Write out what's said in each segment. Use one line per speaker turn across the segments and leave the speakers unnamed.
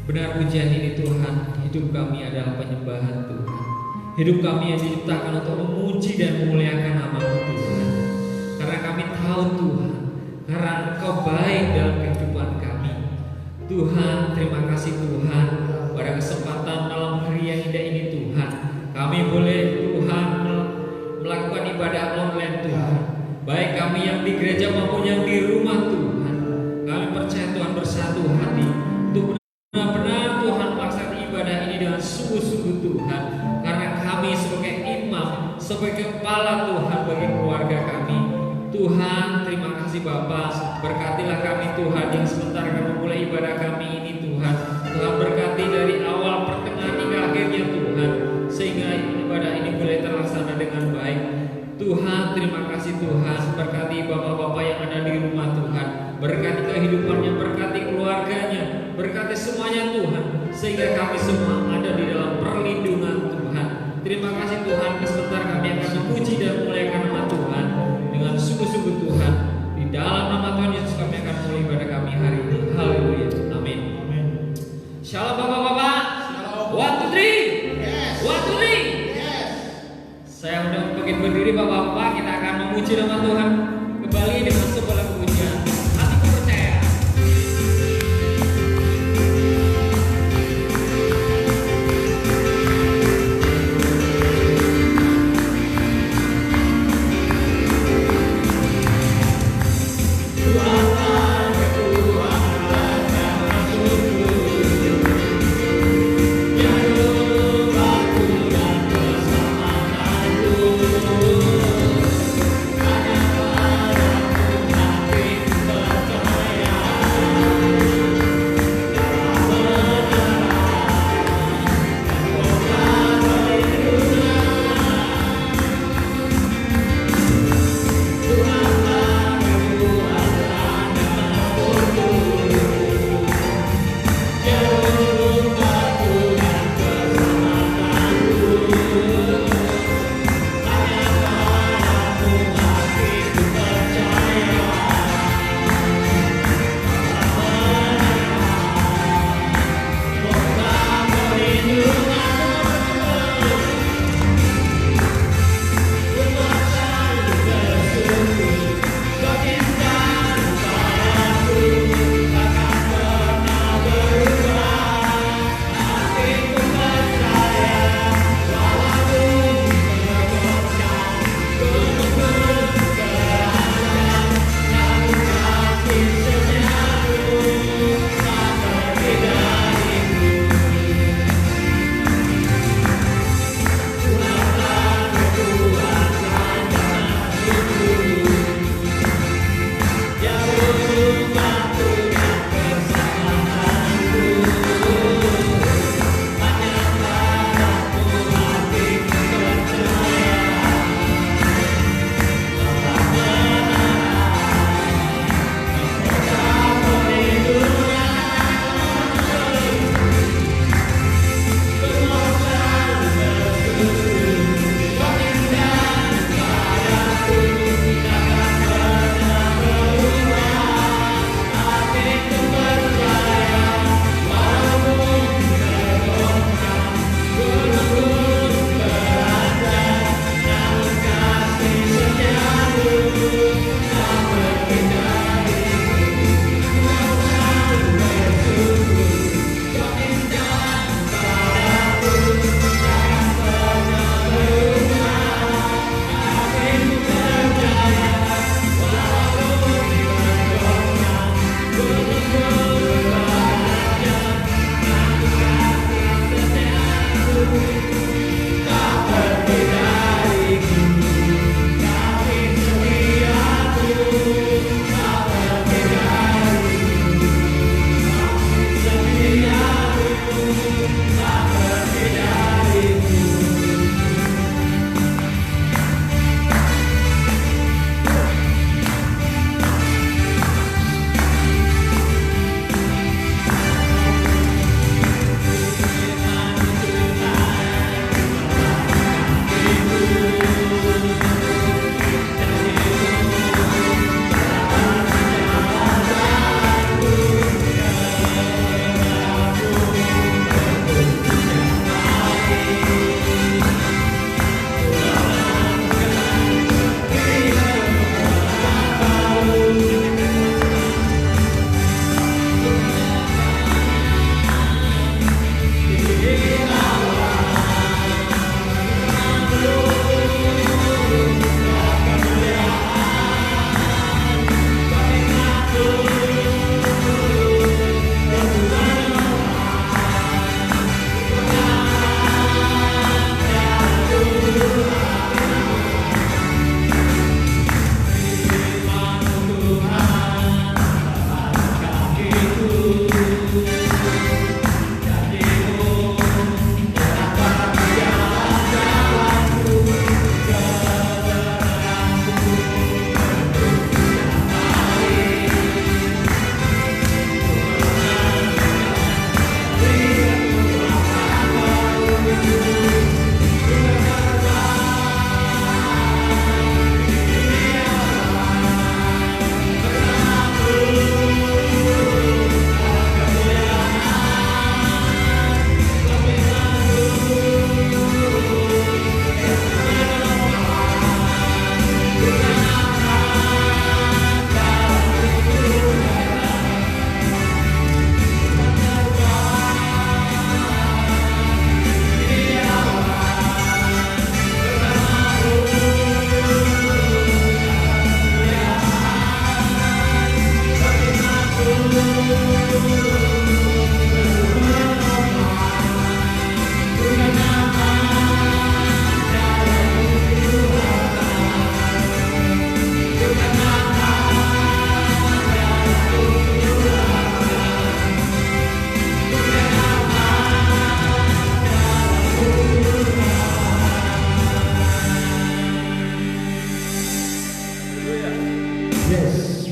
Benar pujian ini Tuhan, hidup kami adalah penyembahan Tuhan. Hidup kami yang diciptakan untuk memuji dan memuliakan nama-Mu Tuhan. Karena kami tahu Tuhan, karena Engkau baik dalam kehidupan kami. Tuhan, terima kasih Tuhan pada kesempatan malam hari yang indah ini Tuhan. Kami boleh Tuhan melakukan ibadah online Tuhan. Baik kami yang di gereja maupun yang di rumah Tuhan. Kami percaya Tuhan bersatu hati untuk benar-benar Tuhan melaksanakan ibadah ini dengan sungguh-sungguh Tuhan. Karena kami sebagai imam, sebagai kepala Tuhan bagi keluarga kami. Tuhan, terima kasih Bapa. Berkatilah kami Tuhan yang sebentar kami mulai ibadah kami ini Tuhan. Tuhan berkati dari awal, pertengahan hingga akhirnya Tuhan, sehingga ibadah ini boleh terlaksana dengan baik. Tuhan, terima kasih Tuhan. Berkati bapak-bapak yang ada di rumah Tuhan. Berkati kehidupannya, berkati keluarganya, berkati semuanya Tuhan, sehingga kami semua ada di dalam perlindungan Tuhan. Terima kasih Tuhan, sebentar kami akan memuji dan memuliakan nama Tuhan dengan sungguh-sungguh Tuhan. Di dalam nama Tuhan Yesus kami akan mulai ibadah kami hari ini. Haleluya. Amin. Shalom bapak-bapak. 1, 2, 3.
Yes.
1, 2, 3.
Yes.
Saya udah bangkit berdiri bapak-bapak. Kita akan memuji nama Tuhan kembali dengan sebuah lagu pujian. Hatiku percaya.
Karena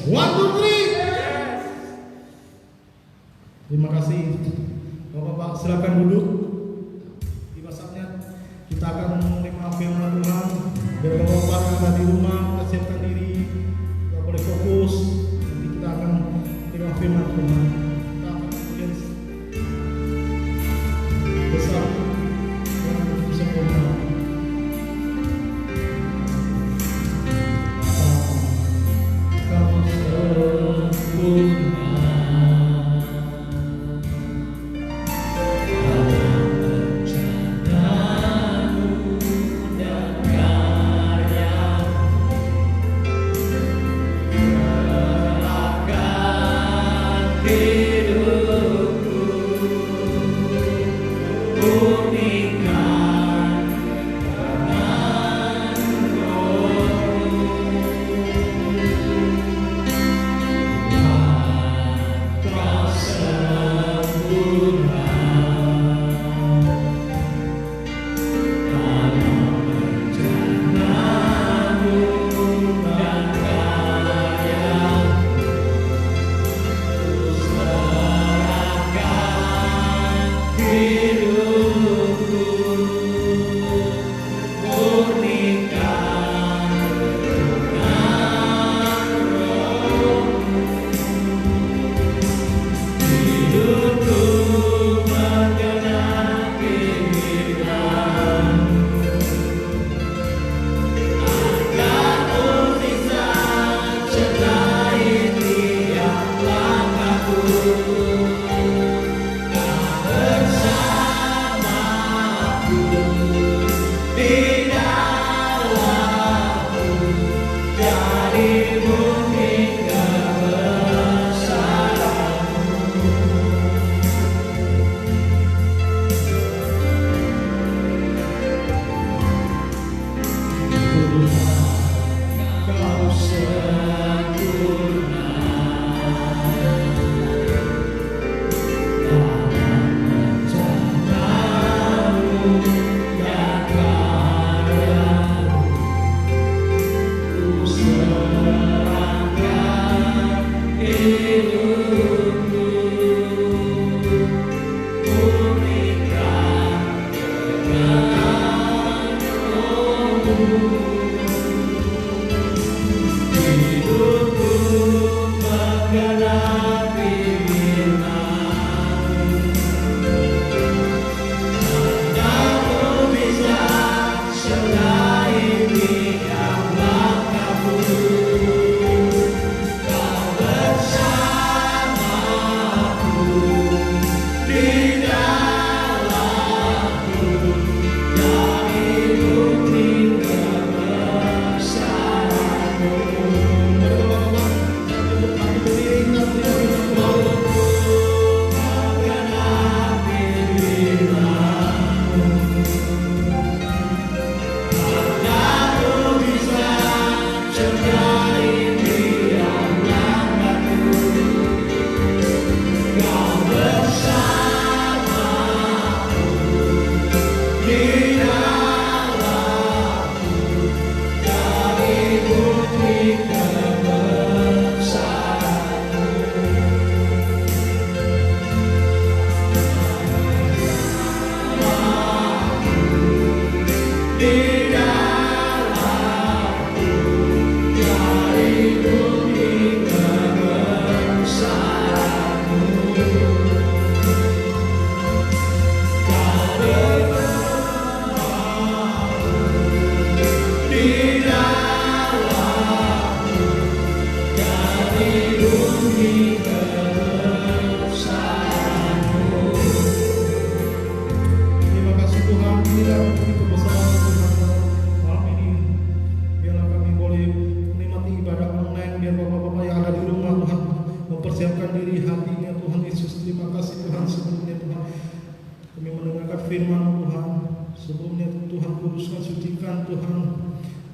One, two, three. Terima kasih. Bapak-bapak silakan duduk. Di masanya kita akan menerima firman Tuhan. Biar bapak-bapak yang ada di rumah kita siapkan diri. Kita boleh fokus. Nanti kita akan menerima firman Tuhan. Kita akan kemudian bersama dan bersempurna.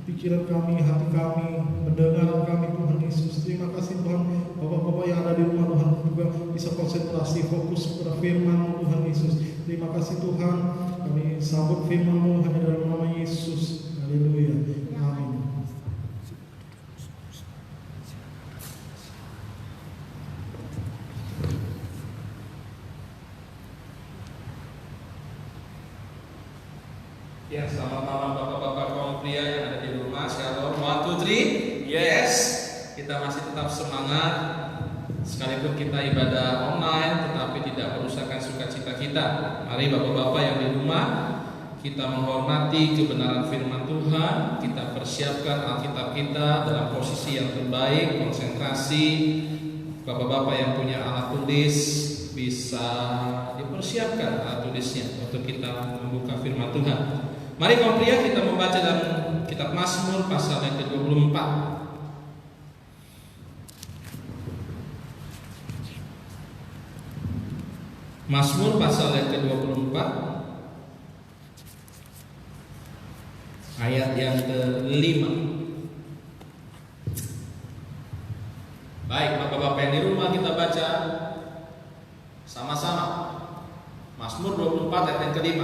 Pikiran kami, hati kami, pendengaran kami Tuhan Yesus. Terima kasih Tuhan. Bapak-bapak yang ada di rumah Tuhan juga bisa konsentrasi, fokus pada firman Tuhan Yesus. Terima kasih Tuhan. Kami sambut firman-Mu hanya dalam nama Yesus. Haleluya. Amin.
Ya, selamat malam bapak-bapak kaum pria yang ada di rumah. Shalom, 1, 2, 3. Yes, kita masih tetap semangat. Sekalipun kita ibadah online, tetapi tidak merusakkan sukacita kita. Mari bapak-bapak yang di rumah, kita menghormati kebenaran firman Tuhan. Kita persiapkan Alkitab kita dalam posisi yang terbaik, konsentrasi. Bapak-bapak yang punya alat tulis bisa dipersiapkan alat tulisnya untuk kita membuka firman Tuhan. Mari kaum pria, kita membaca dalam kitab Mazmur pasal yang ke-24. Mazmur pasal yang ke-24 ayat yang ke-5. Baik, bapak-bapak yang di rumah, kita baca sama-sama Mazmur 24 ayat yang ke-5.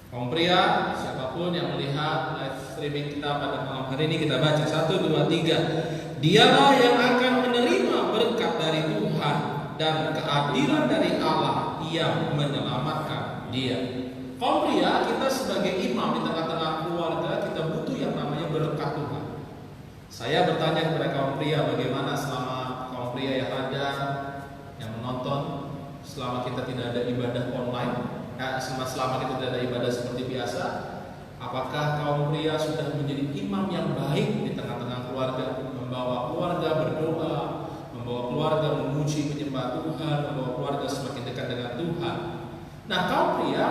Kaum pria, siapapun yang melihat live streaming kita pada malam hari ini, kita baca 1, 2, 3. Dialah yang akan menerima berkat dari Tuhan dan keadilan dari Allah yang menyelamatkan dia. Kaum pria, kita sebagai imam di tengah-tengah keluarga, kita butuh yang namanya berkat Tuhan. Saya bertanya kepada kaum pria, bagaimana selama kaum pria yang ada, yang menonton, selama kita tidak ada ibadah online, selama kita tidak ada ibadah seperti biasa, apakah kaum pria sudah menjadi imam yang baik di tengah-tengah keluarga, membawa keluarga berdoa, membawa keluarga memuji menyembah Tuhan, membawa keluarga semakin dekat dengan Tuhan? Nah, kaum pria,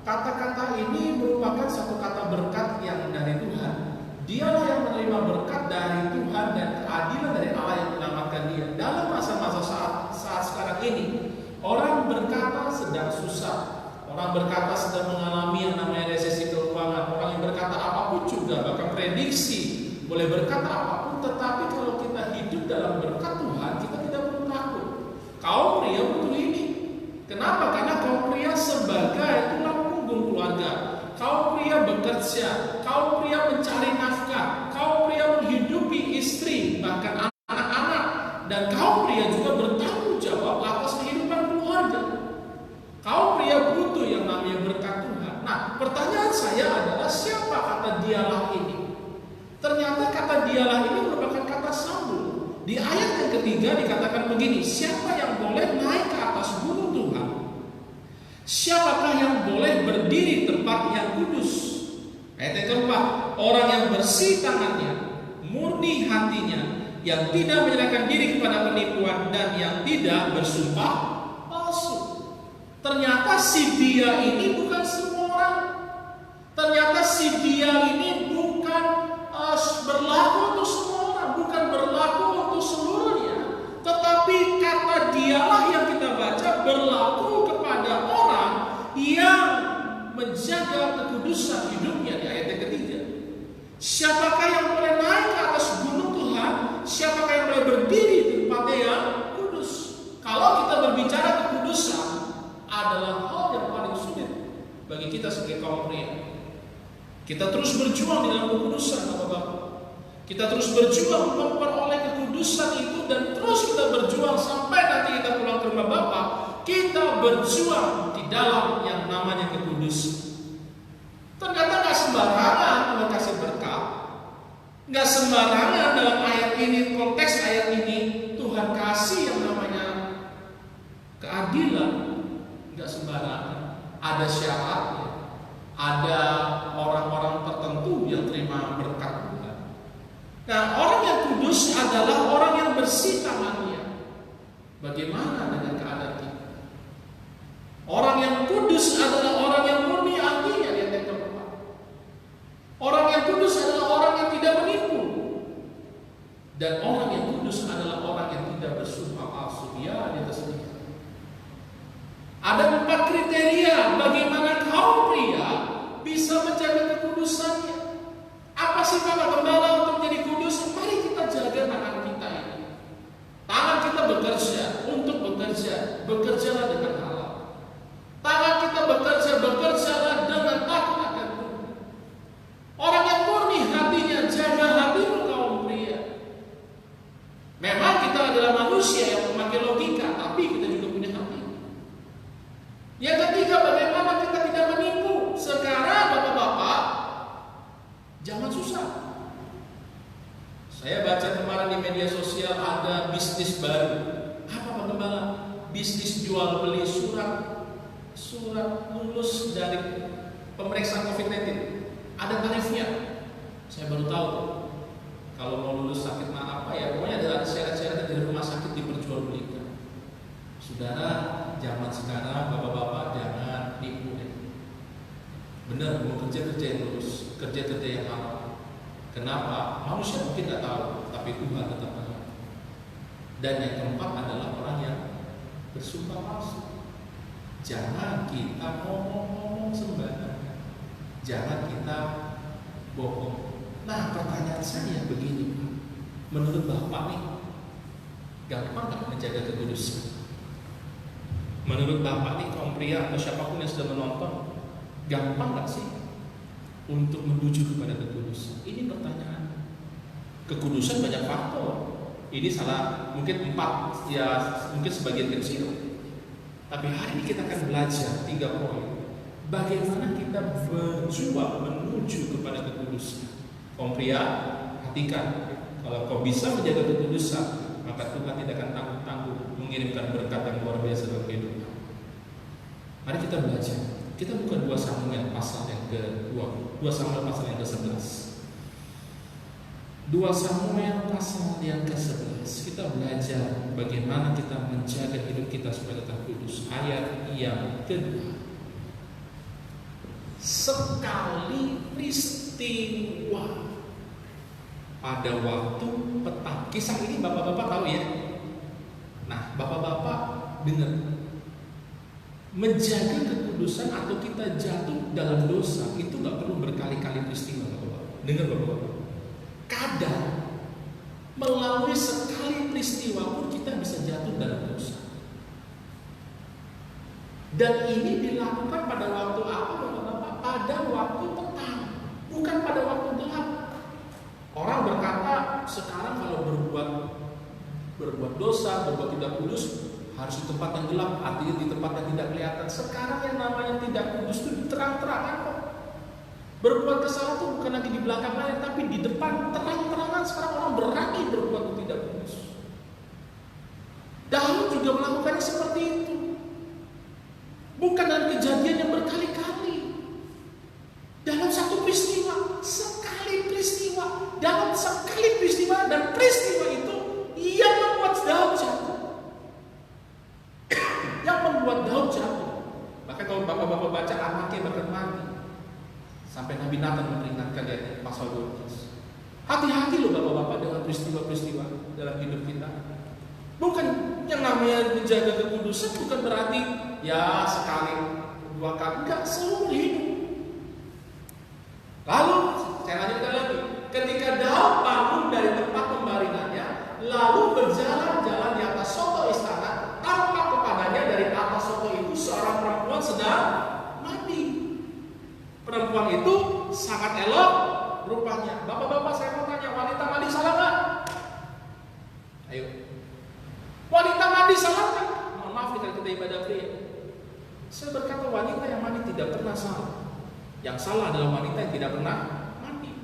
kata-kata ini merupakan satu kata berkat yang dari Tuhan. Dialah yang menerima berkat dari Tuhan dan keadilan dari Allah yang menyelamatkan dia. Dalam masa-masa saat sekarang ini, orang berkata sedang susah. Orang berkata sedang mengalami yang namanya resesi keuangan. Orang yang berkata apapun juga, bahkan prediksi boleh berkata apapun, tetapi kalau kita hidup dalam berkat Tuhan, kita tidak perlu takut. Kaum pria butuh ini. Kenapa? Karena kaum pria sebagai tulang punggung keluarga. Kaum pria bekerja, kaum pria mencari nafkah, kaum pria menghidupi istri, bahkan anak-anak, dan kaum pria juga bertanggung jawab atas kehidupan keluarga. Kaum pria butuh yang namanya berkat Tuhan. Nah, pertanyaan saya adalah, siapa kata dialah ini? Ternyata kata dialah ini merupakan kata sambung. Di ayat yang ketiga dikatakan begini, siapa yang boleh naik ke atas gunung Tuhan? Siapakah yang boleh berdiri tempat yang kudus? Ayat yang keempat, orang yang bersih tangannya, murni hatinya, yang tidak menyerahkan diri kepada penipuan dan yang tidak bersumpah palsu. Ternyata si dia ini bukan semua orang. Ternyata si dia ini bukan berlaku untuk semua orang, bukan berlaku untuk seluruhnya. Tetapi kata dialah yang kita baca berlaku kepada orang yang menjaga kekudusan hidupnya di ayat yang ketiga. Siapakah yang boleh naik ke atas gunung Tuhan? Siapakah yang boleh berdiri di tempat yang kudus? Kalau kita berbicara kekudusan, adalah hal yang paling sulit bagi kita sebagai kaum pria. Kita terus berjuang di dalam kekudusan, Bapak-bapak. Kita terus berjuang memperoleh kekudusan itu, dan terus kita berjuang sampai nanti kita pulang ke rumah Bapak. Kita berjuang di dalam yang namanya kekudusan. Ternyata nggak sembarangan Tuhan kasih berkat, nggak sembarangan dalam ayat ini, konteks ayat ini Tuhan kasih yang namanya keadilan. Nggak sembarangan, ada syaratnya, ada orang-orang tertentu yang terima berkat Tuhan. Nah, orang yang kudus adalah orang yang bersih tangannya. Bagaimana dengan keadaan kita? Orang yang kudus adalah orang yang murni hatinya, di ayat keempat. Orang yang kudus adalah orang yang tidak menipu, dan orang yang kudus adalah orang yang tidak bersumpah palsu. Ya, di atas ini ada 4 kriteria bagaimana kaum pria bisa menjaga kekudusannya. Apa sih Bapak Gembala untuk menjadi kudus? Mari kita jaga tangan kita ini. Tangan kita bekerja untuk bekerja, bekerjalah dengan halal. Tangan kita bekerja, bekerjalah dengan takut akan Tuhan. Orang yang murni hatinya, jaga hatimu kaum pria. Memang kita adalah manusia yang memakai logika, tapi kita juga punya hati. Yang ketiga, bagaimana kita tidak menipu. Sekarang Bapak ada bisnis baru. Apa Pak Gembala? Bisnis jual beli surat lulus dari pemeriksaan COVID-19. Ada tarifnya. Saya baru tahu. Kalau mau lulus sakit apa ya, pokoknya ada syarat-syarat dari rumah sakit diperjualbelikan. Saudara, zaman sekarang bapak-bapak jangan tipu deh. Benar, mau kerja yang lurus, kerja yang halal. Kenapa? Manusia mungkin nggak tahu, tapi Tuhan tetap tahu. Dan yang keempat adalah orang yang bersumpah palsu. Jangan kita ngomong-ngomong sembarangan. Jangan kita bohong. Nah, pertanyaan saya begini, Pak. Menurut Bapak nih, gampang nggak menjaga kekudusan? Menurut Bapak nih, kaum pria atau siapapun yang sudah menonton, gampang nggak sih untuk menuju kepada kekudusan? Ini pertanyaan. Kekudusan banyak faktor. Ini salah, mungkin 4, ya mungkin sebagian kecil. Tapi hari ini kita akan belajar 3 poin. Bagaimana kita berjuang menuju kepada kekudusan. Kaum pria, perhatikan, kalau kau bisa menjaga kekudusan, maka Tuhan tidak akan tanggung-tanggung mengirimkan berkat yang luar biasa dalam kehidupan. Mari kita belajar. Kita buka 2 Samuel pasal yang ke-2, 2 Samuel pasal yang ke-11. 2 Samuel pasal yang ke-11. Kita belajar bagaimana kita menjaga hidup kita supaya tetap kudus. Ayat yang kedua. Sekali peristiwa pada waktu petang. Kisah ini bapak-bapak tahu ya. Nah, bapak-bapak dengar. Menjaga kekudusan atau kita jatuh dalam dosa itu nggak perlu berkali-kali peristiwa, bapak-bapak. Dengar bapak-bapak. Kadang melalui sekali peristiwa pun kita bisa jatuh dalam dosa. Dan ini dilakukan pada waktu apa, bapak-bapak? Pada waktu petang, bukan pada waktu gelap. Orang berkata sekarang kalau berbuat dosa, berbuat tidak kudus harus di tempat yang gelap, artinya di tempat yang tidak kelihatan. Sekarang yang namanya tidak kudus itu terang-terangan kok. Berbuat kesalahan itu bukan lagi di belakang layar, tapi di depan terang-terangan. Sekarang orang berani berbuat tidak kudus. Daud juga melakukannya seperti itu. Bukan dalam kejadian yang berkali-kali. Dalam satu peristiwa, sekali peristiwa, dalam sekali peristiwa, dan peristiwa itu yang membuat Daud jatuh. Yang membuat Daud jatuh. Bahkan kalau bapak-bapak baca anaknya bahkan mati. Sampai Nabi Nathan memperingatkan di pasal 12. Hati-hati loh bapak-bapak dengan peristiwa-peristiwa dalam hidup kita. Bukan yang namanya menjaga kekudusan bukan berarti ya sekali, 2 kali, enggak, seumur hidup. Lalu saya lanjutkan lagi. Ketika Daud bangun dari tempat pembaringannya, lalu berjalan-jalan di atas soto istana, tampak kepadanya dari atas soto itu seorang perempuan sedang mandi. Perempuan itu sangat elok rupanya. Bapak-bapak, saya mau tanya, wanita mandi salah nggak? Ayo. Wanita mandi salah nggak? Mohon maaf kalau kita ibadah pria. Saya berkata wanita yang mandi tidak pernah salah. Yang salah adalah wanita yang tidak pernah mandi.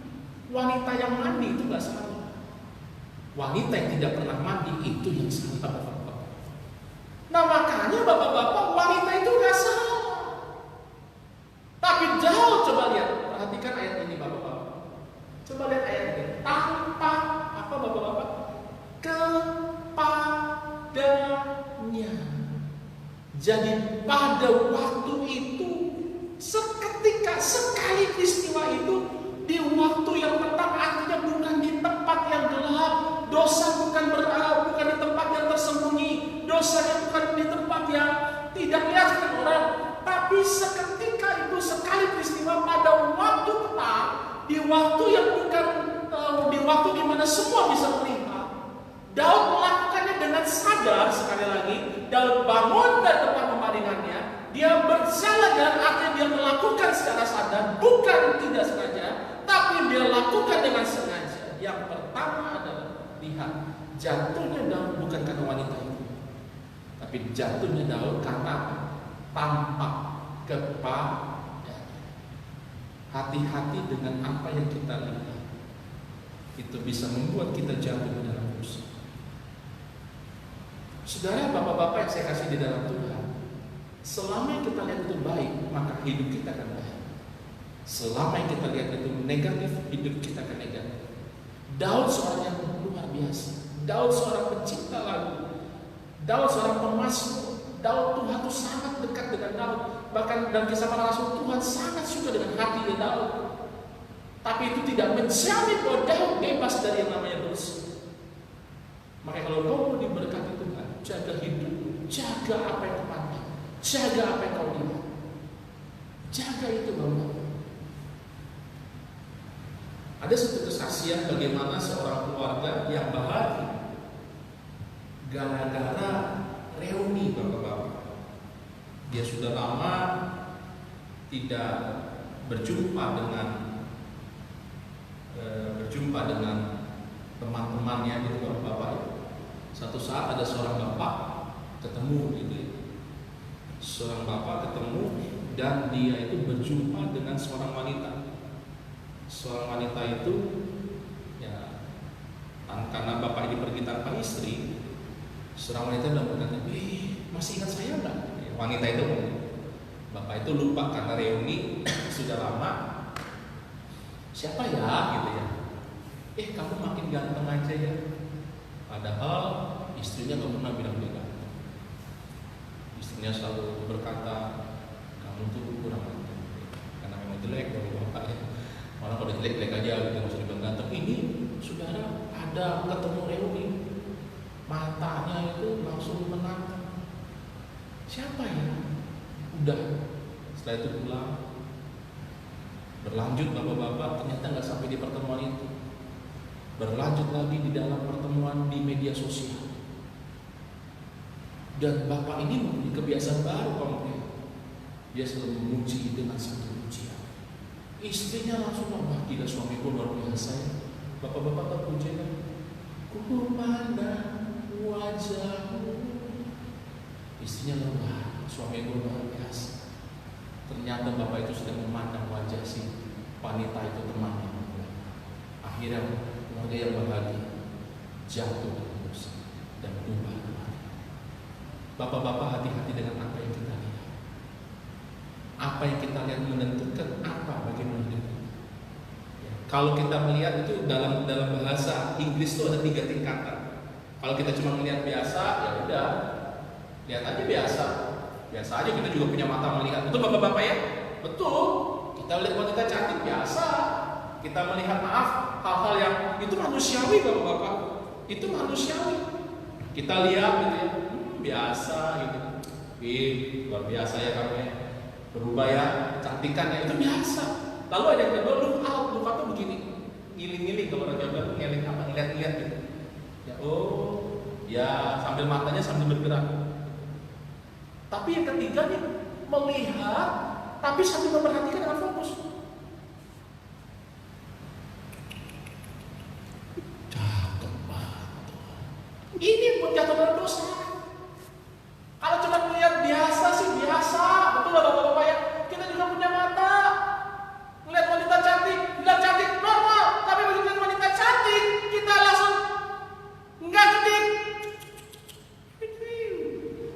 Wanita yang mandi itu nggak salah. Wanita yang tidak pernah mandi itu yang salah, bapak-bapak. Nah makanya bapak-bapak, wanita itu nggak salah. Tapi Daud, coba lihat, perhatikan ayat ini bapak-bapak. Coba lihat ayat ini. Tanpa apa bapak-bapak? Kepadanya. Jadi pada waktu itu, seketika, sekali peristiwa itu, di waktu yang petang, artinya bukan di tempat yang gelap, dosa bukan di tempat yang tersembunyi, dosanya bukan di tempat yang tidak kelihatan orang, tapi seketika itu, sekali peristiwa pada waktu petang, di waktu yang bukan di waktu di mana semua bisa melihat. Daud melakukannya dengan sadar. Sekali lagi, Daud bangun dari tempat pembaringannya, dia berjalan dan artinya dia melakukan secara sadar, bukan tidak sengaja, tapi dia lakukan dengan sengaja. Yang pertama adalah lihat, jatuhnya Daud bukan karena wanita itu, tapi jatuhnya Daud karena tampak kepada. Hati-hati dengan apa yang kita lihat, itu bisa membuat kita jatuh dalam dosa. Saudara, bapak-bapak yang saya kasih di dalam Tuhan, selama yang kita lihat itu baik, maka hidup kita akan baik. Selama yang kita lihat itu negatif, hidup kita akan negatif. Daud seorang yang luar biasa. Daud seorang pencipta lagu. Daud seorang pemazmur. Daud, Tuhan itu sangat dekat dengan Daud. Bahkan dalam Kisah Para Rasul, Tuhan sangat suka dengan hati Daud. Tapi itu tidak menjamin bahwa Daud bebas dari yang namanya dosa. Makanya kalau kau mau diberkati Tuhan, jaga hidup, jaga apa yang kau pandang, jaga apa yang kau lihat. Jaga itu, Bapak. Ada satu kesaksian bagaimana seorang keluarga yang bahagia gara-gara reuni, Bapak-bapak. Dia sudah lama tidak berjumpa dengan teman-temannya gitu, Bapak-bapak. Satu saat ada seorang bapak ketemu gitu. Seorang bapak ketemu dan dia itu berjumpa dengan seorang wanita. Seorang wanita itu ya, karena bapak ini pergi tanpa istri, seorang wanita bilang berkata, masih ingat saya enggak? Wanita itu, bapak itu lupa karena reuni sudah lama. Siapa ya gitu ya? Kamu makin ganteng aja ya. Padahal istrinya gak pernah bilang dia ganteng. Istrinya selalu berkata, kamu tuh kurang ganteng. Karena memang jelek dari bapak ya. Orang kalau jelek-jelek aja gitu, nggak usah dibilang ganteng. Ini saudara ada ketemu reuni, matanya itu langsung menatap. Siapa ya? Udah. Setelah itu pulang. Berlanjut bapak-bapak, ternyata nggak sampai di pertemuan itu. Berlanjut lagi di dalam pertemuan di media sosial. Dan bapak ini mempunyai kebiasaan baru, kamu. Dia selalu memuji dengan satu pujian. Istrinya langsung, wah gila suamiku luar biasa ya. Bapak-bapak tahu pujian? Ku pandang wajahmu. Istrinya luar, suamiku luar biasa. Ternyata bapak itu sedang memandang wajah si wanita itu temannya. Akhirnya keluarga yang bahagia jatuh dalam dosa dan berubah kembali. Bapak-bapak, hati-hati dengan apa yang kita lihat. Apa yang kita lihat menentukan apa bagaimana hidup kita. Kalau kita melihat itu dalam bahasa Inggris itu ada 3 tingkatan. Kalau kita cuma melihat biasa, ya udah, lihat aja biasa. Biasa aja, kita juga punya mata melihat. Betul bapak-bapak ya? Betul. Kita lihat wanita cantik biasa. Kita melihat hal-hal yang itu manusiawi, bapak-bapak. Itu manusiawi. Kita lihat gitu ya, biasa gitu. Luar biasa ya kamu ya. Berubah ya, cantikannya itu biasa. Lalu ada yang kedua, look out tuh begini, ngiling-ngiling, kalau orang Jawa tuh ngiling apa, ngeliat-ngeliat gitu. Ya ya sambil matanya sambil bergerak. Tapi yang ketiga nih, melihat tapi sambil memperhatikan dengan fokus. Cakep banget. Ini pun jatuh dalam dosa. Kalau cuma melihat biasa sih biasa, betul lah bapak-bapak ya. Kita juga punya mata. Melihat wanita cantik, bilang cantik normal. Tapi begitu melihat wanita cantik, kita langsung nggak kedip.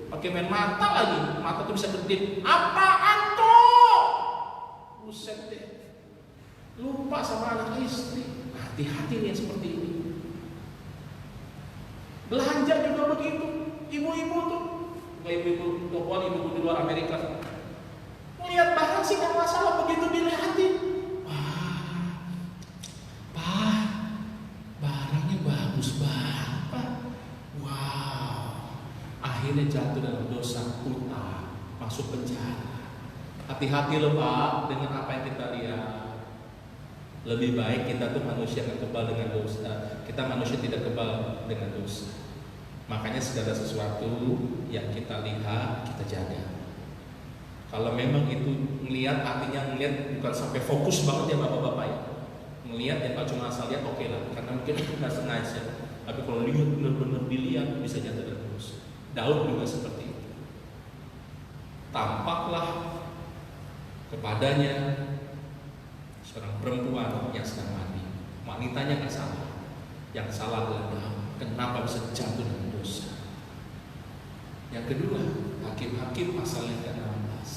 Pakai main mata lagi, mata tuh bisa kedip. Apaan tuh? Buset deh. Lupa sama anak istri. Hati-hati nih yang seperti ini. Belanja juga begitu. Ibu-ibu tuh. Ibu-ibu tokoan, ibu-ibu di luar Amerika. Melihat barang sih gak masalah, begitu dilihatin. Wah, Pak, barangnya bagus banget, Pak. Wow. Akhirnya jatuh dalam dosa utang, masuk penjara. Hati-hati loh Pak dengan apa yang kita lihat. Lebih baik kita tuh manusia yang kebal dengan dosa. Kita manusia tidak kebal dengan dosa. Makanya segala sesuatu yang kita lihat, kita jaga. Kalau memang itu ngelihat, artinya ngelihat bukan sampai fokus banget ya bapak-bapak ya. Ngelihat ya kalau cuma asal lihat oke lah, karena mungkin itu nggak sengaja. Tapi kalau lihat benar-benar dilihat bisa jatuh dalam dosa. Daud juga seperti itu. Tampaklah kepadanya seorang perempuan yang sedang mandi. Wanitanya nggak salah. Yang salah adalah Daud. Kenapa bisa jatuh dalam dosa? Yang kedua, Hakim-Hakim pasal yang ke-16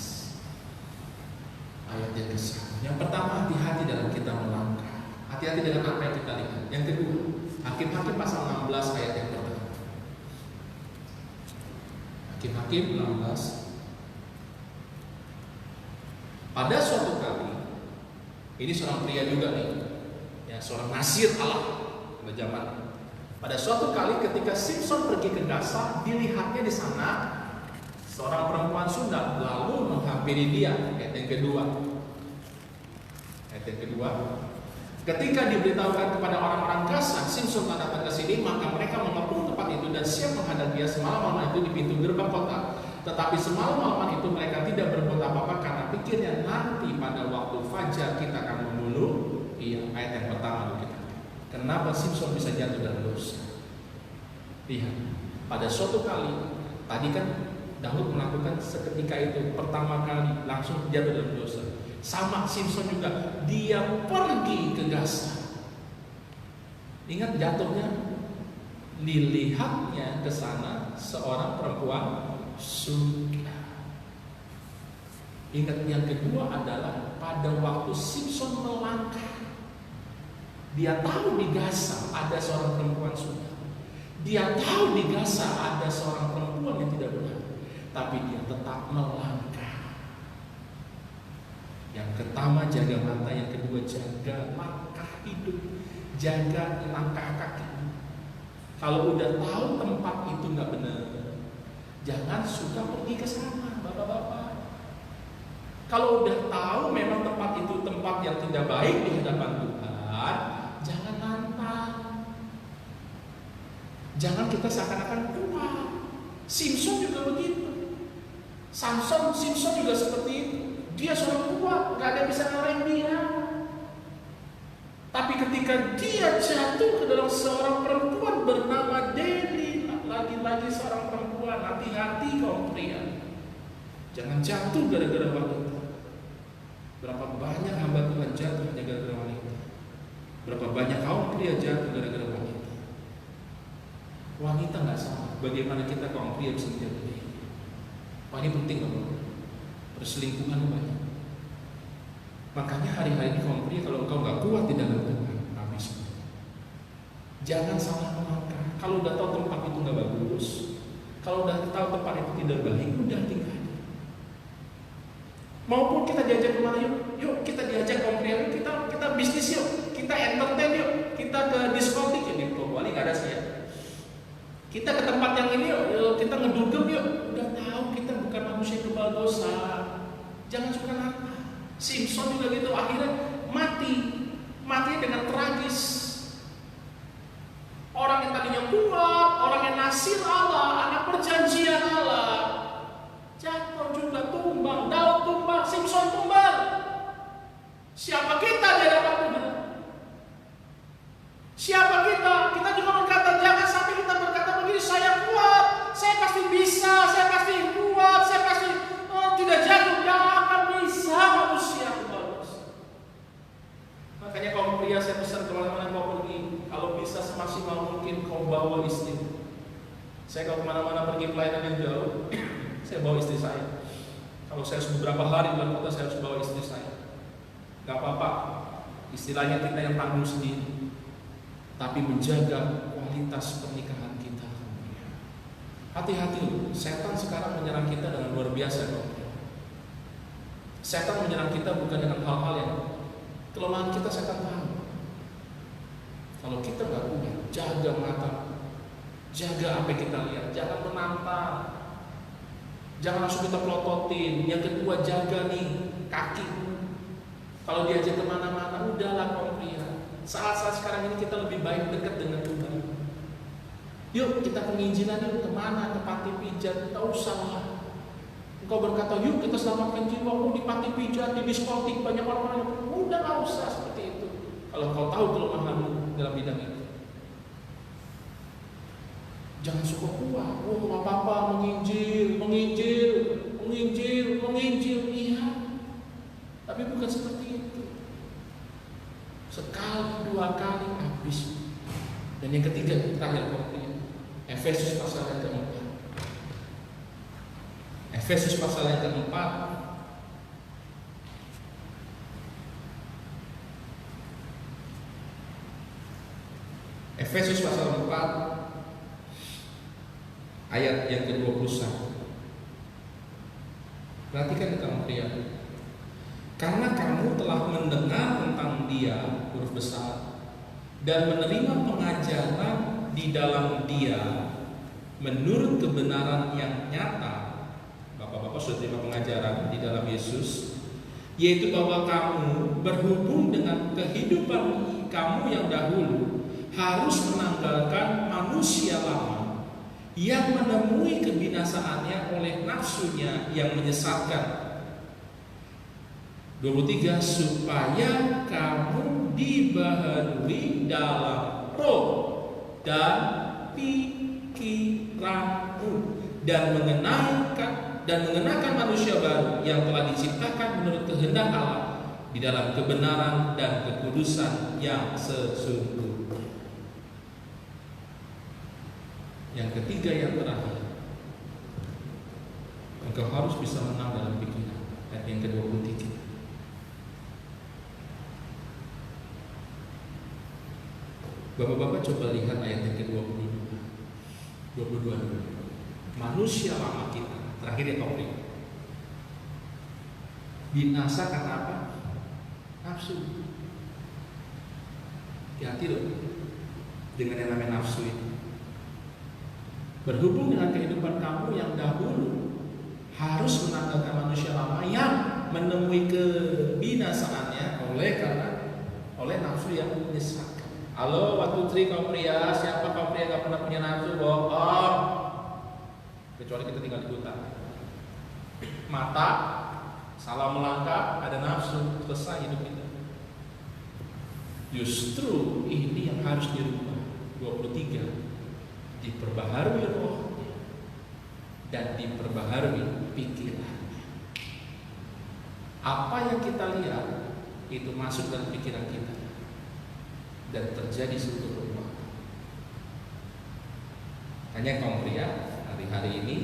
ayat yang ke-1. Yang pertama, hati-hati dalam kita melangkah. Hati-hati dengan apa yang kita lihat. Yang kedua, Hakim-Hakim pasal 16 ayat yang pertama. Hakim-Hakim 16. Pada suatu kali, ini seorang pria juga nih, ya, seorang nasir Allah pada zaman. Pada suatu kali ketika Simson pergi ke Gaza, dilihatnya di sana seorang perempuan Sunda lalu menghampiri dia. Ayat yang kedua. Ayat yang kedua. Ketika diberitahukan kepada orang-orang Gaza, Simson telah datang ke sini, maka mereka mengepung tempat itu dan siap menghadap dia semalam-malam itu di pintu gerbang kota. Tetapi semalam-malam itu mereka tidak berbuat apa-apa karena pikirnya nanti pada waktu fajar kita akan membunuh. Iya, ayat yang pertama kita. Kenapa Simson bisa jatuh dalam dosa? Lihat, pada suatu kali, tadi kan Daud melakukan seketika itu pertama kali langsung jatuh dalam dosa. Sama Simson juga, dia pergi ke Gaza. Ingat jatuhnya, dilihatnya ke sana seorang perempuan Sunda. Ingat yang kedua adalah pada waktu Simson melangkah, dia tahu di Gaza ada seorang perempuan Sunda. Dia tahu di Gaza ada seorang perempuan yang tidak benar, tapi dia tetap melangkah. Yang pertama jaga mata, yang kedua jaga langkah hidup, jaga langkah kaki. Kalau udah tahu tempat itu nggak benar, jangan suka pergi ke sana, bapak-bapak. Kalau udah tahu memang tempat itu tempat yang tidak baik di hadapan Tuhan, jangan nantang. Jangan kita seakan-akan kuat. Simson juga begitu. Simson juga seperti itu. Dia seorang kuat, nggak ada yang bisa ngalahin dia. Tapi ketika dia jatuh ke dalam seorang perempuan bernama Delila, lagi-lagi seorang perempuan, hati-hati kaum pria. Jangan jatuh gara-gara wanita. Berapa banyak hamba Tuhan jatuh hanya gara-gara wanita. Berapa banyak kaum pria jatuh gara-gara wanita. Wanita nggak sama. Bagaimana kita kaum pria bisa menjaga diri? Wah, ini penting loh. Perselingkuhan banyak. Makanya hari-hari ini kaum pria, kalau engkau nggak kuat di dalam Tuhan, habis. Jangan salah melangkah. Kalau udah tahu tempat itu nggak bagus, kalau udah tahu tempat itu tidak baik, udah tinggal. Maupun kita diajak kemana, yuk kita diajak kaum pria, kita bisnis yuk, kita entertain yuk, kita ke diskotik ya, di Pulau Bali nggak ada sih ya. Kita ke tempat yang ini yuk, kita ngedugem yuk. Udah tahu kita bukan manusia kebal dosa, jangan suka nantang. Simson juga gitu, akhirnya mati dengan tragis. Orang yang tadinya kuat, orang yang nasir Allah, anak perjanjian Allah, jatuh juga, tumbang. Daud tumbang, Simson tumbang. Siapa kita di hadapan Tuhan? Siapa kita? Kita cuma berkata, jangan sampai kita berkata begini, saya kuat, saya pasti bisa, saya pasti kuat, saya pasti tidak jatuh. Jangan akan bisa manusia bagus. Makanya kaum pria saya pesan kemana-mana kau pergi, kalau bisa semaksimal mungkin kau bawa istri. Saya kalau kemana-mana pergi pelayanan yang jauh, saya bawa istri saya. Kalau saya beberapa hari di luar kota, saya harus bawa istri saya. Gak apa-apa, istilahnya kita yang tanggung sendiri, tapi menjaga kualitas pernikahan kita. Hati-hati, setan sekarang menyerang kita dengan luar biasa. Setan menyerang kita bukan dengan hal-hal yang kelemahan kita, setan tahu. Kalau kita nggak kuat, jaga mata, jaga apa yang kita lihat, jangan menantang, jangan langsung kita pelototin. Yang kedua, jaga nih kaki. Kalau diajak kemana-mana, udahlah kaum pria. Saat-saat sekarang ini kita lebih baik dekat dengan Tuhan. Yuk kita penginjilan, yuk kemana, ke panti pijat, tak usah lah. Engkau berkata, yuk kita selamatkan jiwa, di panti pijat, di diskotik, banyak orang-orang yang udah gak usah seperti itu. Kalau kau tahu kelemahanmu dalam bidang itu, jangan suka kuat. Gak apa-apa, menginjil, iya. Tapi bukan seperti itu. Sekali, dua kali, habis. Dan yang ketiga, terakhir, Efesus pasal yang ke-4. Efesus pasal yang keempat, Efesus pasal 4 ayat yang ke-21. Perhatikan kamu pria. Karena kamu telah mendengar tentang Dia, huruf besar, dan menerima pengajaran di dalam Dia menurut kebenaran yang nyata. Bapak-bapak sudah terima pengajaran di dalam Yesus, yaitu bahwa kamu berhubung dengan kehidupan kamu yang dahulu harus menanggalkan manusia lama yang menemui kebinasaannya oleh nafsunya yang menyesatkan. 23, supaya kamu dibaharui dalam roh dan pikiranmu dan mengenakan manusia baru yang telah diciptakan menurut kehendak Allah di dalam kebenaran dan kekudusan yang sesungguhnya. Yang ketiga, yang terakhir, engkau harus bisa menang dalam pikiran. Ayat yang ke-23. Bapak-bapak coba lihat ayat yang ke-22. 22. Manusia lama kita, terakhir ya kau beri, binasa karena apa? Nafsu. Hati-hati loh dengan yang namanya nafsu itu. Berhubung dengan kehidupan kamu yang dahulu harus menanggalkan manusia lama yang menemui kebinasaannya oleh nafsu yang menyesatkan. Halo, waktu tri kaum pria, siapa kaum pria gak pernah punya nafsu? Bohong. Kecuali kita tinggal di hutan. Mata salah melangkah, ada nafsu, selesai hidup kita. Justru ini yang harus dirubah. 23, diperbaharui rohnya dan diperbaharui pikirannya. Apa yang kita lihat itu masuk dalam pikiran kita dan terjadi suatu perubahan. Hanya kaum pria hari-hari ini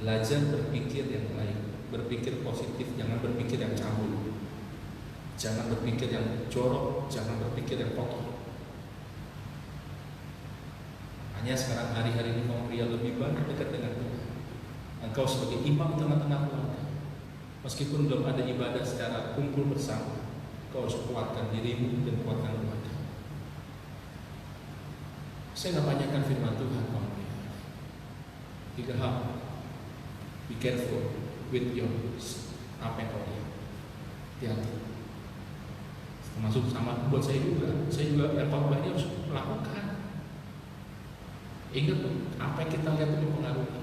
belajar berpikir yang baik, berpikir positif, jangan berpikir yang cabul, jangan berpikir yang jorok, jangan berpikir yang kotor. Hanya sekarang hari-hari ini kaum pria lebih banyak dekat dengan Tuhan. Engkau sebagai imam tengah-tengah keluarga, meskipun belum ada ibadah secara kumpul bersama, kau harus kuatkan dirimu dan kuatkan keluarga. Saya nak banyakkan firman Tuhan kaum pria. 3 hal. Be careful with your apa yang kau lihat. Hati-hati. Termasuk sama buat saya juga. Saya juga yang khotbah ini harus melakukan. Ingat apa yang kita lihat itu mempengaruhi.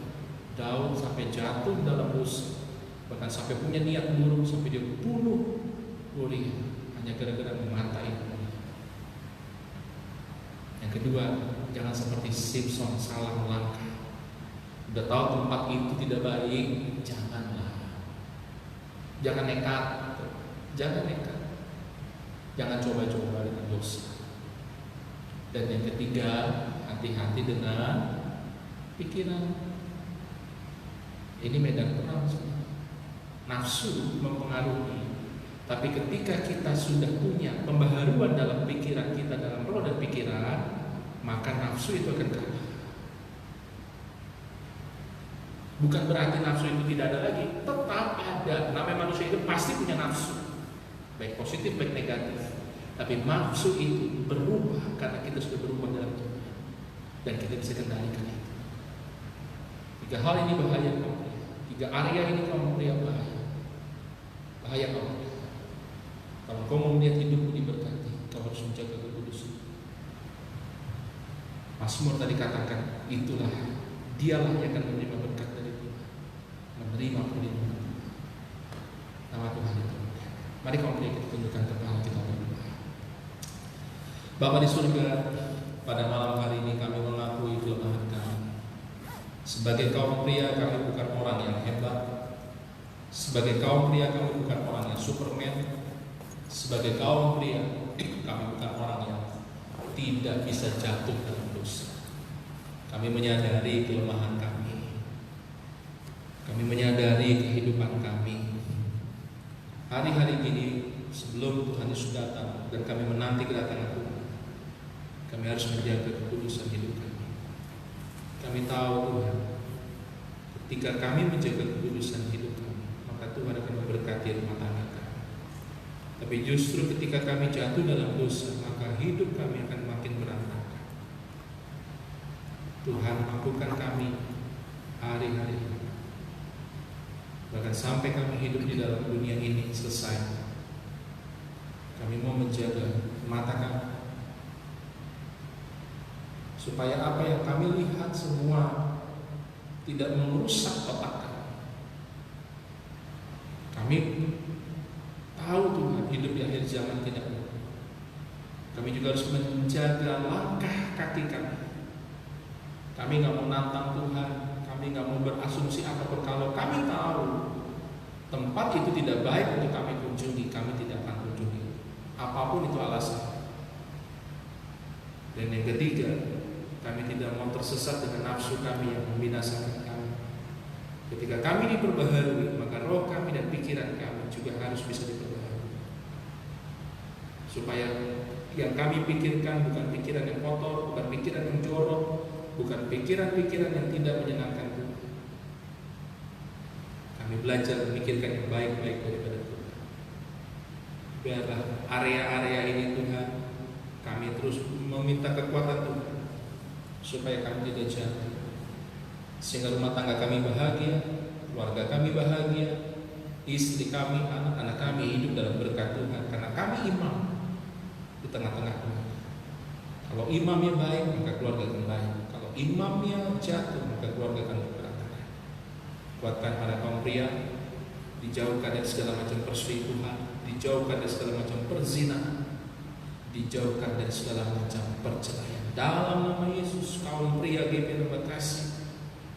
Daud sampai jatuh dalam dosa, bahkan sampai punya niat buruk, sampai dia bunuh Uria hanya gara-gara mematai Uria. Yang kedua, jangan seperti Simpson salah melangkah. Udah tahu tempat itu tidak baik, janganlah. Jangan nekat, jangan coba-coba dengan dosa. Dan yang ketiga, hati-hati dengan pikiran. Ini medan perang. Nafsu mempengaruhi. Tapi ketika kita sudah punya pembaharuan dalam pikiran kita, dalam roh dan pikiran, maka nafsu itu akan kalah. Bukan berarti nafsu itu tidak ada lagi, tetap ada. Namanya manusia itu pasti punya nafsu, baik positif baik negatif. Tapi nafsu itu berubah karena kita sudah berubah dalam Tuhan dan kita bisa kendalikan itu. 3 hal ini bahaya kaum pria. 3 area ini kaum pria bahaya kaum pria. Kalau kau mau melihat hidupmu diberkati, kau harus menjaga kekudusan. Mazmur tadi katakan, itulah dialah yang akan menerima berkat dari Tuhan, menerima perlindungan Tuhan. Nama Tuhan itu. Mari kaum pria kita tundukkan kepala kita berdoa. Bapa di surga, pada malam hari ini kami mengakui kelemahan kami. Sebagai kaum pria kami bukan orang yang hebat. Sebagai kaum pria kami bukan orang yang superman. Sebagai kaum pria kami bukan orang yang tidak bisa jatuh dalam dosa. Kami menyadari kelemahan kami. Kami menyadari kehidupan kami hari-hari ini sebelum Tuhan Yesus datang dan kami menanti kedatangan Tuhan. Kami harus menjaga kekudusan hidup kami. Kami tahu Tuhan, ketika kami menjaga kekudusan hidup kami, maka Tuhan akan memberkati rumah tangga kami. Tapi justru ketika kami jatuh dalam dosa, maka hidup kami akan makin berantakan. Tuhan, mampukan kami hari-hari ini, bahkan sampai kami hidup di dalam dunia ini selesai. Kami mau menjaga mata kami, supaya apa yang kami lihat semua tidak merusak otak kami. Kami tahu Tuhan hidup di akhir zaman tidak mudah. Kami juga harus menjaga langkah kaki kami. Kami nggak mau nantang Tuhan, kami nggak mau berasumsi apapun. Kalau kami tahu tempat itu tidak baik untuk kami kunjungi, kami tidak akan kunjungi. Apapun itu alasan. Dan yang ketiga, kami tidak mau tersesat dengan nafsu kami yang membinasakan kami. Ketika kami diperbaharui, maka roh kami dan pikiran kami juga harus bisa diperbaharui, supaya yang kami pikirkan bukan pikiran yang kotor, bukan pikiran yang jorok, bukan pikiran-pikiran yang tidak menyenangkan Tuhan. Kami belajar memikirkan yang baik-baik daripada Tuhan. Biarlah area-area ini Tuhan, kami terus meminta kekuatan Tuhan, supaya kami tidak jatuh, sehingga rumah tangga kami bahagia, keluarga kami bahagia, istri kami, anak-anak kami hidup dalam berkat Tuhan, karena kami imam di tengah-tengah Tuhan. Kalau imamnya baik, maka keluarga akan baik. Kalau imamnya jatuh, maka keluarga akan berantakan. Kuatkan para kaum pria, dijauhkan dari segala macam perselingkuhan, dijauhkan dari segala macam perzinahan, dijauhkan dari segala macam perceraian. Dalam nama Yesus, kaum pria GPI Bekasi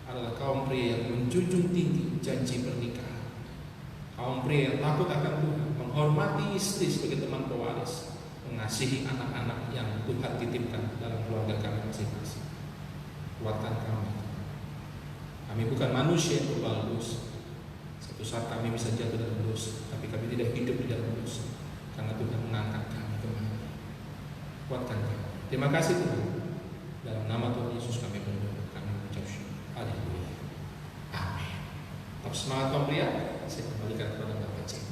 adalah kaum pria yang menjunjung tinggi janji pernikahan. Kaum pria yang takut akan Tuhan, menghormati istri sebagai teman pewaris, mengasihi anak-anak yang Tuhan titipkan dalam keluarga kami masing-masing. Kuatkan kami. Kami bukan manusia yang berbuat dosa. Satu saat kami bisa jatuh dalam dosa, tapi kami tidak hidup di dalam dosa, karena Tuhan mengangkat kami kembali. Kuatkan kami. Terima kasih Tuhan. Dalam nama Tuhan Yesus kami berdoa, kami mengucap syukur. Haleluya. Amin. Tetap semangat kaum pria. Saya kembalikan kepada Bapak Cik.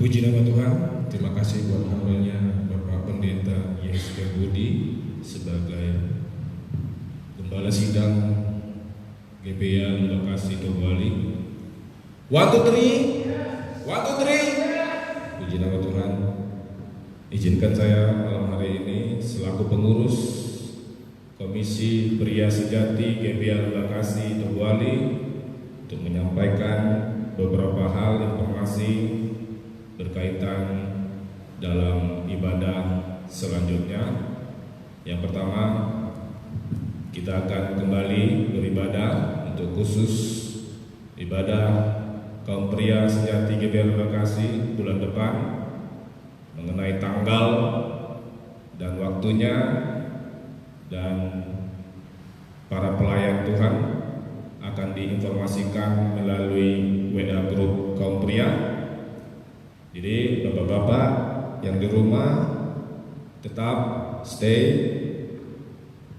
Puji nama Tuhan. Terima kasih buat hambanya Bapak Pendeta Yeskiel Budi sebagai Gembala Sidang GPA Lokasi Tobali. 1, 2, 3. 1, 2, 3. Puji nama Tuhan. Izinkan saya malam hari ini selaku pengurus Komisi Pria Sejati GPA Lokasi Tobali untuk menyampaikan beberapa hal informasi berkaitan dalam ibadah selanjutnya. Yang pertama, kita akan kembali beribadah untuk khusus ibadah kaum pria sejati GPA Bekasi bulan depan, mengenai tanggal dan waktunya, dan para pelayan Tuhan akan diinformasikan melalui WA grup kaum pria. Jadi bapak-bapak yang di rumah tetap stay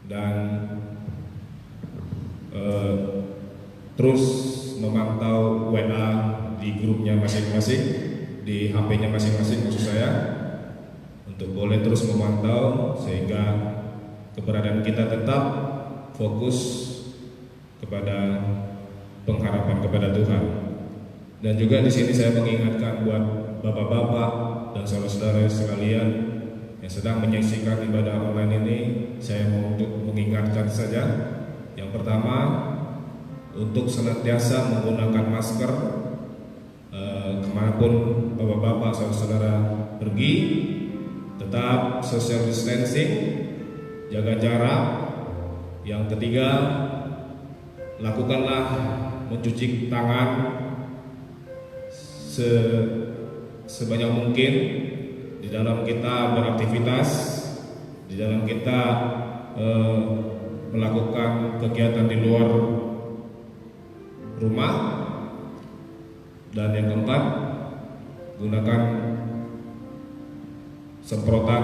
dan terus memantau WA di grupnya masing-masing, di HP-nya masing-masing maksud saya, untuk boleh terus memantau sehingga keberadaan kita tetap fokus kepada pengharapan kepada Tuhan. Dan juga di sini saya mengingatkan buat bapak-bapak dan saudara-saudara sekalian yang sedang menyaksikan ibadah online ini, saya mau untuk mengingatkan saja. Yang pertama, untuk senantiasa menggunakan masker kemanapun bapak-bapak saudara-saudara pergi, tetap social distancing, jaga jarak. Yang ketiga, lakukanlah mencuci tangan sebanyak mungkin di dalam kita beraktivitas, di dalam kita melakukan kegiatan di luar rumah. Dan yang keempat, gunakan semprotan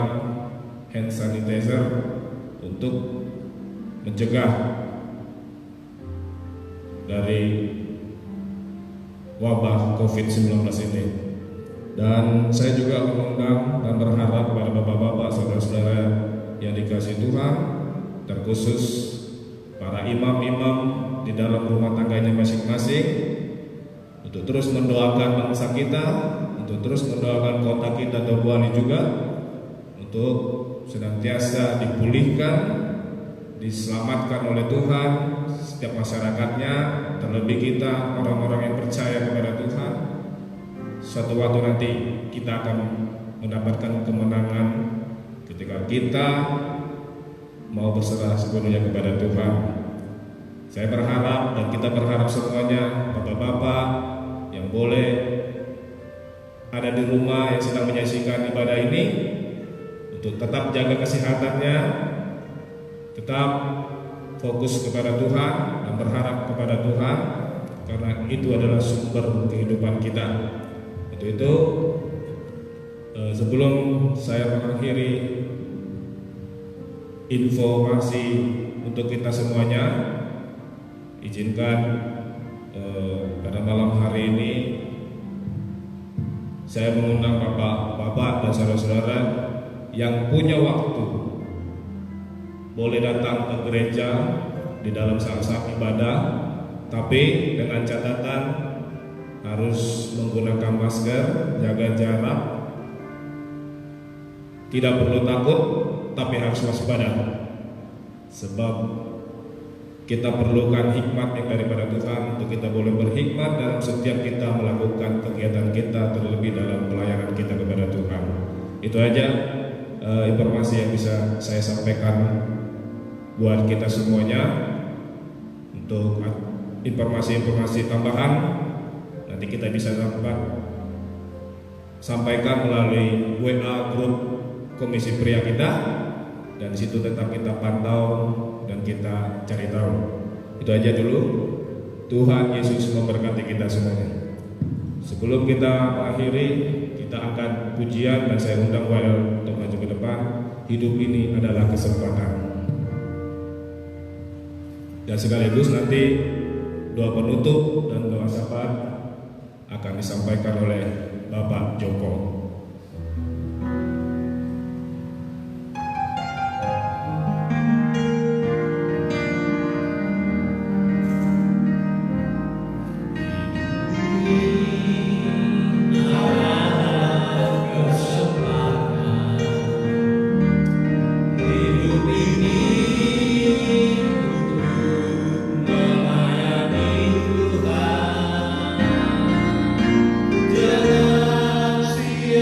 hand sanitizer untuk mencegah dari wabah COVID-19 ini. Dan saya juga mengundang dan berharap kepada bapak-bapak, saudara-saudara yang dikasihi Tuhan, terkhusus para imam-imam di dalam rumah tangganya masing-masing, untuk terus mendoakan bangsa kita, untuk terus mendoakan kota kita Dobuani juga, untuk senantiasa dipulihkan, diselamatkan oleh Tuhan setiap masyarakatnya, terlebih kita orang-orang yang percaya kepada Tuhan. Suatu waktu nanti kita akan mendapatkan kemenangan ketika kita mau berserah sepenuhnya kepada Tuhan. Saya berharap dan kita berharap semuanya, bapak-bapak yang boleh ada di rumah yang sedang menyaksikan ibadah ini, untuk tetap jaga kesehatannya, tetap fokus kepada Tuhan dan berharap kepada Tuhan, karena itu adalah sumber kehidupan kita. Untuk itu, sebelum saya mengakhiri informasi untuk kita semuanya, izinkan pada malam hari ini saya mengundang bapak-bapak dan saudara-saudara yang punya waktu boleh datang ke gereja di dalam saat-saat ibadah, tapi dengan catatan harus menggunakan masker, jaga jarak, tidak perlu takut, tapi harus waspada, sebab kita perlukan hikmat yang daripada Tuhan untuk kita boleh berhikmat dalam setiap kita melakukan kegiatan kita, terlebih dalam pelayanan kita kepada Tuhan. Itu aja informasi yang bisa saya sampaikan buat kita semuanya. Untuk informasi-informasi tambahan nanti kita bisa dapat sampaikan melalui WA grup Komisi Pria kita, dan situ tetap kita pantau dan kita cari tahu. Itu aja dulu. Tuhan Yesus memberkati kita semuanya. Sebelum kita mengakhiri, kita akan pujian dan saya undang Wael untuk maju ke depan. Hidup ini adalah kesempatan. Dan sekaligus nanti doa penutup dan doa syafaat akan disampaikan oleh Bapak Joko.
Dengan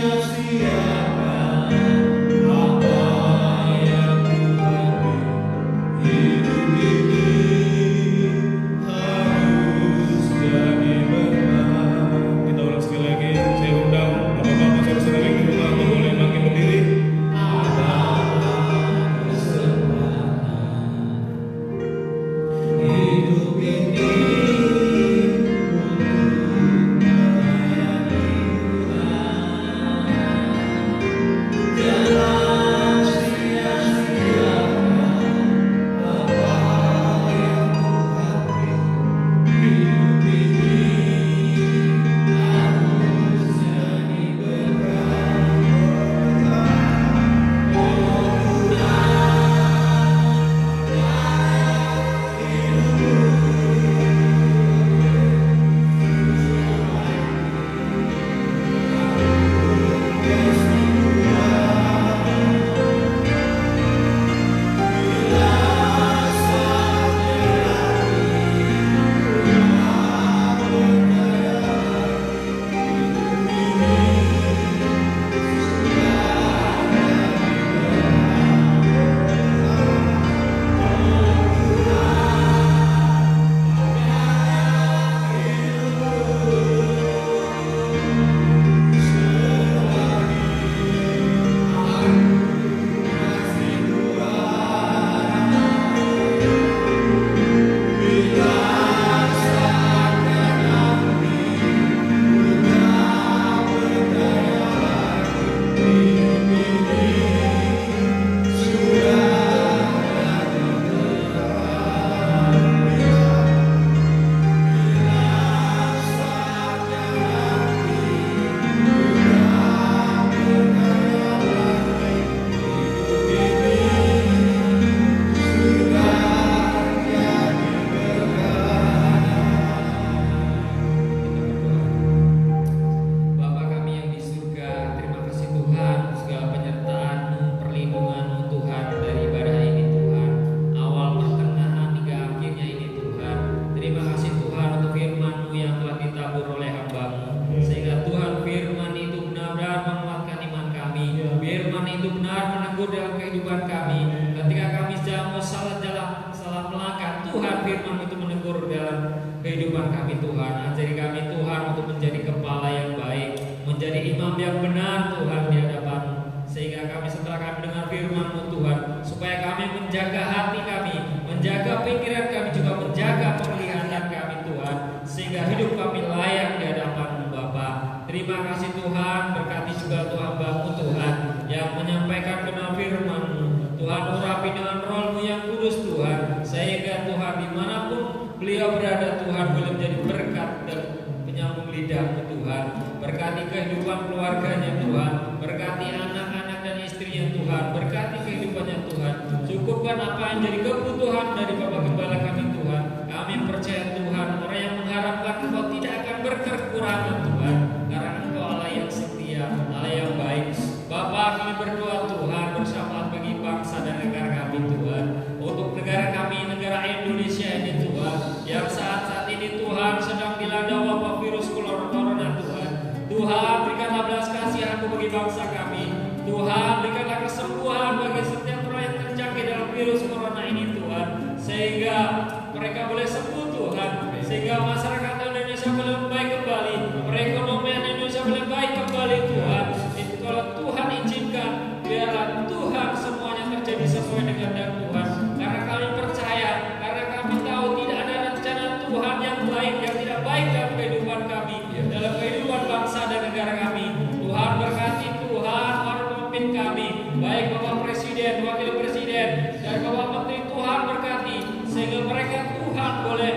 firman itu menegur dalam kehidupan kami Tuhan. Ajari kami Tuhan untuk menjadi kepala yang baik, menjadi imam yang benar Tuhan di hadapan-Mu. Sehingga kami setelah kami dengar firman-Mu Tuhan, supaya kami menjaga hati kami, menjaga pikiran kami, juga menjaga penglihatan kami Tuhan, sehingga hidup kami layak di hadapan-Mu Bapa. Terima kasih Tuhan, berkati juga Tuhan hamba-Mu Tuhan yang menyampaikan benar firman-Mu. Tuhan urapi dengan roh-Mu yang kudus Tuhan, sehingga Tuhan dimanapun beliau berada Tuhan boleh menjadi berkat dan penyambung lidah-Mu Tuhan. Berkati kehidupan keluarganya Tuhan, berkati anak-anak dan istrinya Tuhan, berkati kehidupannya Tuhan. Cukupkan apa yang jadi kebutuhan dari Bapak Gembala kami Tuhan. Kami percaya Tuhan, orang yang mengharapkan Engkau tidak akan berkekurangan Tuhan, karena Engkau Allah yang setia, Allah yang baik. Bapa, kami berdoa Tuhan bersama bagi bangsa dan negara kami Tuhan, untuk negara kami, negara Indonesia ini Tuhan, yang saat ini Tuhan sedang dilanda wabah virus corona Tuhan. Tuhan, berikanlah belas kasihan-Mu bagi bangsa kami. Tuhan, berikanlah kesembuhan bagi setiap orang yang terjangkit dalam virus corona ini Tuhan, sehingga mereka boleh sembuh Tuhan, sehingga masyarakat Indonesia boleh baik kembali, perekonomian Indonesia boleh baik kembali Tuhan. Itu kalau Tuhan izinkan, biarlah Tuhan semuanya terjadi sesuai dengan kehendak Tuhan. Karena kami percaya, karena kami tahu tidak ada rencana Tuhan yang baik, yang tidak baik dalam kehidupan kami, dalam kehidupan bangsa dan negara kami. Tuhan berkati Tuhan para pemimpin kami, baik Bapak Presiden, Wakil Presiden, dan Bapak Menteri. Tuhan berkati sehingga mereka Tuhan boleh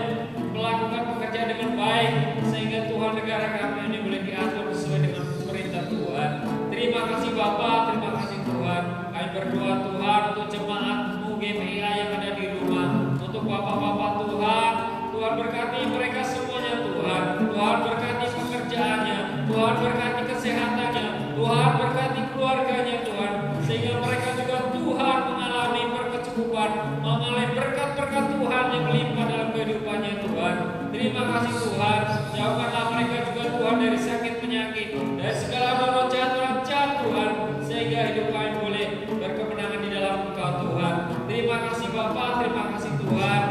melakukan pekerjaan dengan baik, sehingga Tuhan negara kami ini boleh diatur sesuai dengan perintah Tuhan. Terima kasih Bapak, terima kasih Tuhan. Kami berdoa Tuhan untuk jemaat-Mu GPIA yang ada di rumah, untuk Bapak-Bapak Tuhan. Tuhan berkati mereka semuanya Tuhan. Tuhan berkati pekerjaannya, Tuhan berkati kesehatannya, Tuhan berkati keluarganya Tuhan, sehingga mereka juga Tuhan mengalami berkecukupan, mengalami berkat-berkat Tuhan yang melimpah dalam kehidupannya Tuhan. Terima kasih Tuhan. Jauhkanlah mereka juga Tuhan dari sakit penyakit, dari segala roh jahat Tuhan, sehingga hidup kami boleh berkemenangan di dalam Engkau Tuhan. Terima kasih Bapa, terima kasih Tuhan.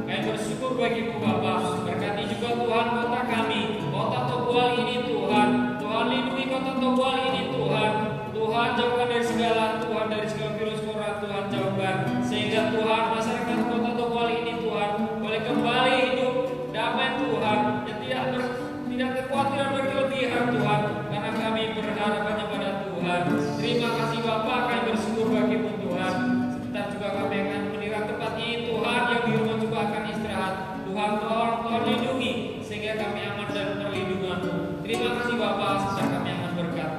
Kami bersyukur bagi-Mu Bapa. Berkati juga Tuhan kota kami, kota Tobual ini Tuhan. Tuhan lindungi kota Tobual ini Tuhan. Tuhan jauhkan dari segala Tuhan, dari segala virus corona Tuhan jauhkan, sehingga Tuhan masyarakat kota Tobual ini Tuhan boleh kembali hidup damai Tuhan, yang tidak kekhawatiran berkelebihan Tuhan, karena kami berharap hanya pada Tuhan. Terima kasih Bapa, kami bersyukur bagi-Mu Tuhan. Sebentar juga kami akan meninggal tempat ini Tuhan, yang di rumah juga akan istirahat. Tuhan tolong, Tuhan lindungi, sehingga kami aman dan perlindungan-Mu. Terima kasih Bapa, sebentar kami akan berkat.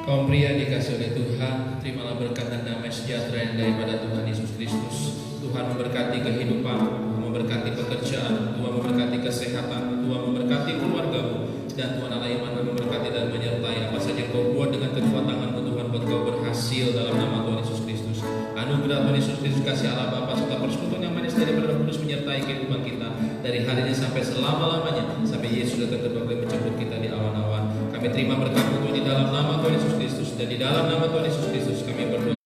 Kaum pria dikasih oleh Tuhan, terimalah berkat dan damai sejahtera yang daripada Tuhan Yesus Kristus. Tuhan memberkati kehidupan, Tuhan memberkati pekerjaan, Tuhan memberkati kesehatan, Tuhan memberkati keluarga-Mu, dan Tuhan Allah iman memberkati dan menyertai apa saja Kau buat dengan kekuatan tangan-Mu Tuhan, buat Kau berhasil dalam nama Tuhan Yesus Kristus. Anugerah Tuhan Yesus Kristus, kasih Allah Bapa serta persekutuan yang manis dari Roh Kudus menyertai kehidupan kita dari hari ini sampai selama-lamanya, sampai Yesus datang kedua kali menjemput kita di awan-awan. Kami terima berkat Tuhan di dalam nama Tuhan Yesus Kristus, dan di dalam nama Tuhan Yesus Kristus kami berdoa.